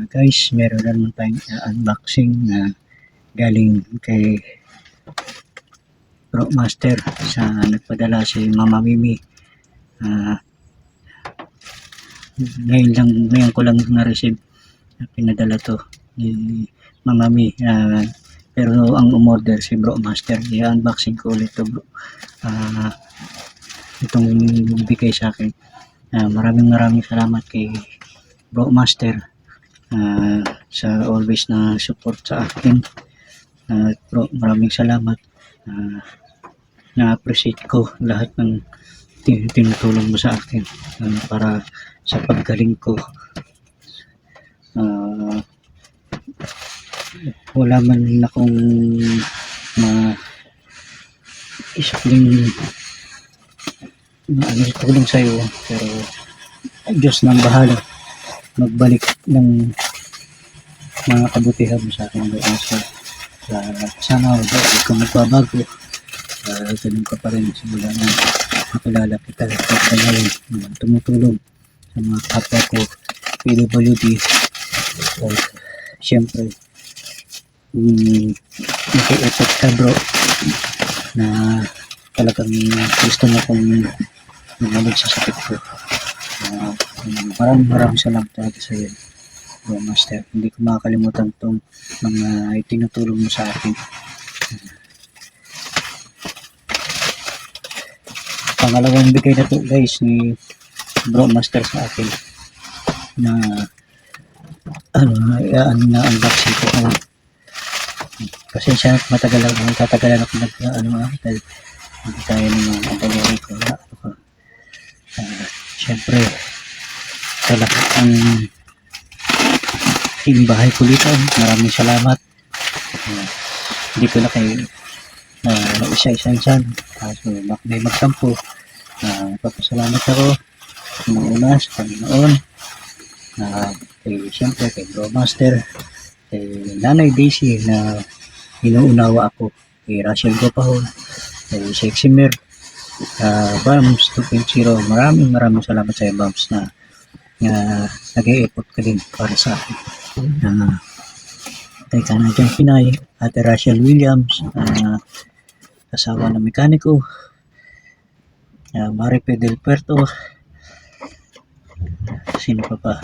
Guys, meron naman tayong unboxing na galing kay Bro Master sa nagpadala si Mama Mimi. Ngayon ko lang na-receive na pinadala to ni Mama Mimi. Pero ang umorder si Bro Master. I-unboxing ko ulit to, bro. Itong bigay sa akin. Maraming salamat kay Bro Master sa always na support sa akin. Bro, maraming salamat. Na-appreciate ko lahat ng tinutulong mo sa akin para sa paggaling ko. Wala man akong isipling tulong sa iyo, pero Diyos nang bahala magbalik ng mga kabutihan mo sa akin. Sana huwag ka magbabago. Ganun ka pa rin simula na nakilala kita at ngayon tumutulong sa mga kapwa ko PWD. Siyempre naki-effect ka, bro, na talagang gusto mo kong lumalag sa sakit ko. Maraming salamat talaga sa iyo, Bro Master. Hindi ko makakalimutan itong mga itinutulong mo sa akin. Pangalawang bigay na to, guys, ni Bro Master sa akin na unboxing ko. Pasensya na matagalan ako dahil hindi tayo ng mga aboneri ko. Siyempre sa lahat ng bahay kulitan, maraming salamat. Hindi ko na kayo isa-isa-isan may magtampo. Papasalamat ako una sa Panginoon, siyempre kay Bro Master, kay Nanay Daisy na inuunawa ako, kay Rachel Gopahon, kay Sexy Mer, Bams 2.0. maraming salamat sa iyo, Bams, na nag-i-effort ka din para sa akin. Kay Canadian Pinay, Ate Rachel Williams, asawa ng mekaniko, Maripe Del Puerto, sino pa ba,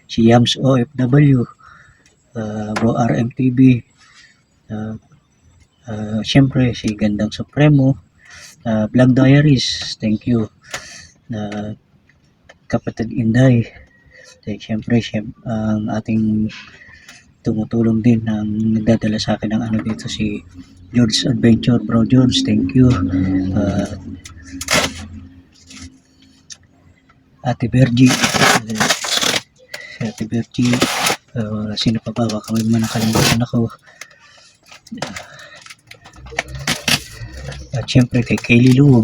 si Yams OFW, Bro RMTV, siyempre si Gandang Supremo, Vlog Diaries, thank you, Kapatid Inday, siyempre ang ating tumutulong din ang nagdadala sa akin ng dito, si George Adventure, Bro George, thank you. Ate Bergie, sino pa ba, baka may nakalimutan ako. At syempre kay Kaylee Lu,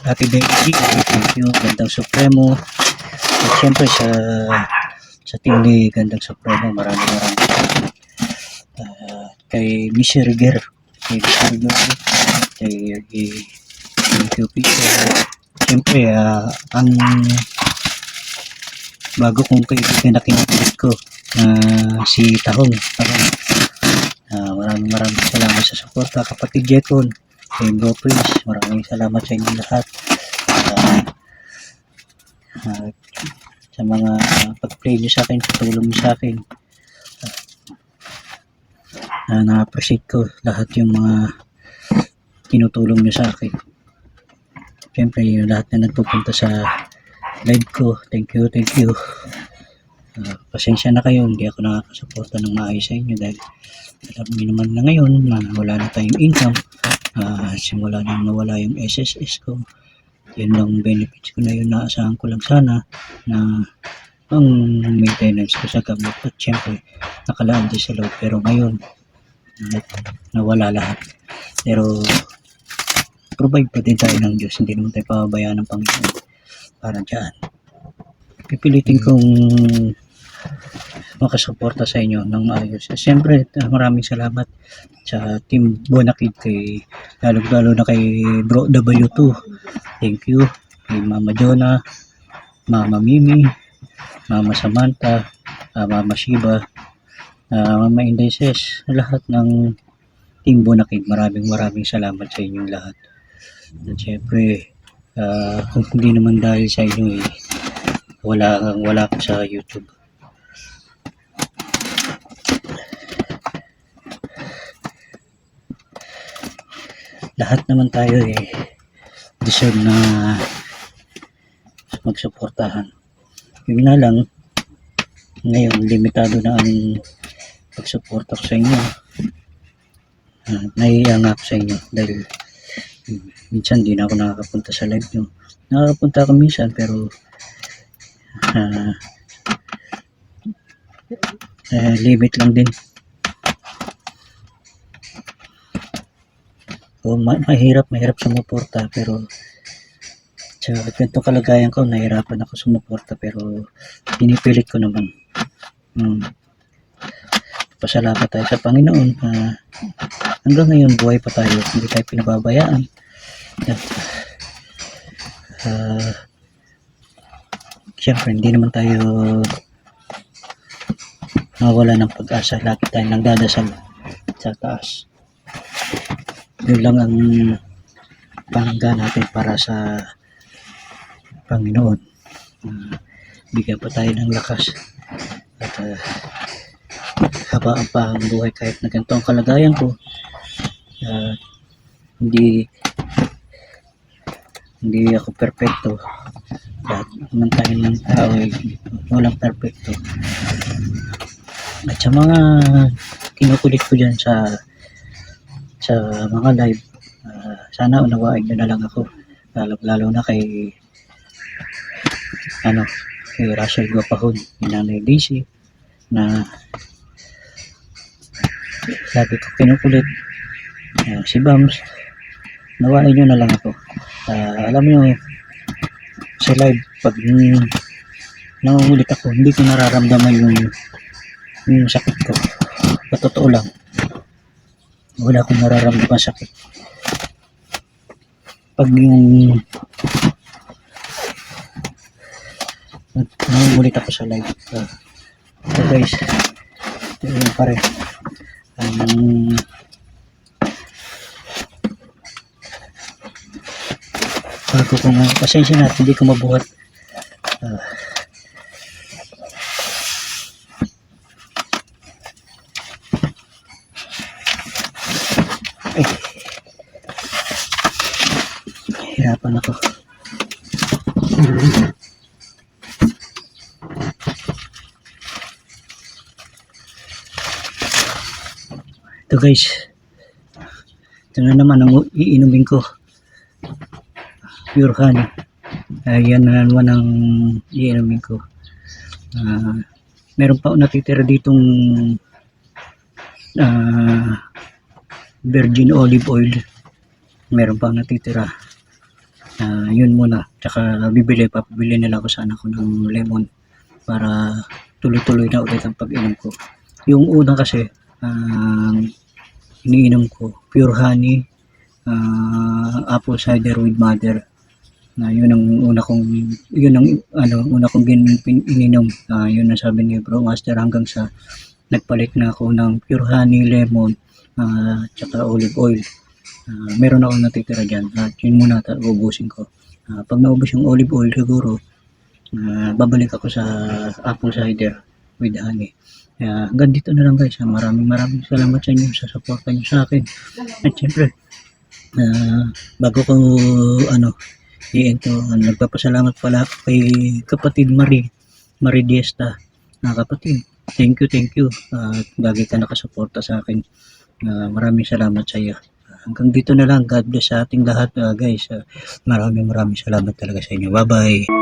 Ate Bergie, thank you. Gandang Supremo, at syempre sa team ni Gandang Supremo, maraming kay Miss Rigger, kay siyempre ang bago kong kaibigan na kinakilit ko, si Tahong. Maraming salamat sa suporta, Kapatid Jeton, kay Bro Prince, maraming salamat sa inyo lahat. Sa mga pag-play nyo sa akin, patulong nyo sa akin, na-appreciate ko lahat yung mga tinutulong nyo sa akin. Siyempre yung lahat na nagpupunta sa live ko, thank you. Pasensya na kayo, hindi ako nakakasuporta ng maayos sa inyo dahil alam niyo naman na ngayon na wala na tayong income. Simula nang nawala yung SSS ko, yun lang benefits ko na yun, naasahan ko lang sana na ang maintenance ko sa gamot, at syempre nakalaan din sa loob, pero ngayon nawala lahat. Pero provide pa din tayo ng Diyos, hindi naman tayo pababayaan ng Panginoon para dyan. Pipilitin kong makasuporta sa inyo ng maayos. Siyempre maraming salamat sa Team Bonakid, lalo na kay Bro W2, thank you. Kay Mama Jonah, Mama Mimi, Mama Samantha, Mama Shiba, Mama Indeses, lahat ng Team Bonakid, maraming salamat sa inyong lahat. At syempre, kung hindi naman dahil sa inyo wala ako sa YouTube. Lahat naman tayo deserve na magsuportahan. Yun nga lang, ngayon limitado na ang pagsuporta ko sa inyo. Nahihiya nga ako sa inyo dahil minsan di na ako nakakapunta sa live nyo. Nakakapunta ako minsan pero limit lang din. Mahirap sumuporta pero sa ganitong kalagayan ko nahirapan ako sumuporta pero pinipilit ko naman. Pasalamat tayo sa Panginoon hanggang ngayon buhay pa tayo, hindi tayo pinababayaan at siyempre hindi naman tayo nawala ng pag-asa, lagi tayong nagdadasal sa taas. Yun lang ang panangga natin para sa Panginoon. Bigyan pa tayo ng lakas at habaan pa ang buhay kahit na ganito ang kalagayan ko. Hindi ako perfecto. Lahat naman tayo ng tao walang perfecto. At sa mga kinukulit ko dyan sa mga live, sana unawain nyo na lang ako, lalo na kay Russell Guapahon, Nanay Daisy, na sabi ko kinukulit, si Bams, nawain nyo na lang ako. Alam nyo, sa live, pag nangungulit ako, hindi ko nararamdaman yung sakit ko. Totoo lang, wala akong nararamdaman sakit. Pag yung nangungulit ako sa live, so guys, yun pa rin. Bago ko nga, pasensya na, hindi ko mabuhat. Hirapan ako. Ito guys, ito na naman ang iinumin ko, pure honey. Yan na naman ang iinumin ko. Meron pa natitira ditong virgin olive oil, meron pa natitira. Yun muna, tsaka papabili nila ako sana ako ng lemon para tuloy-tuloy na ulit ang pag-inom ko. Yung unang kasi iniinom ko pure honey, apple cider with mother. Yun ang una kong ininom. Yun ang sabi ni Bro Master, hanggang sa nagpalit na ako ng pure honey, lemon, tsaka olive oil. Meron ako natitira dyan at yun muna ubusin ko. Pag naubos yung olive oil siguro, babalik ako sa apple cider with honey. Hanggang dito na lang guys. Maraming salamat sa inyo sa suporta nyo sa akin. At syempre, bago ko nagpapasalamat pala kay kapatid Marie Diesta. Kapatid, thank you. Lagi ka nakasuporta sa akin. Maraming salamat sa iyo. Hanggang dito na lang. God bless sa ating lahat guys. Maraming salamat talaga sa inyo. Bye bye.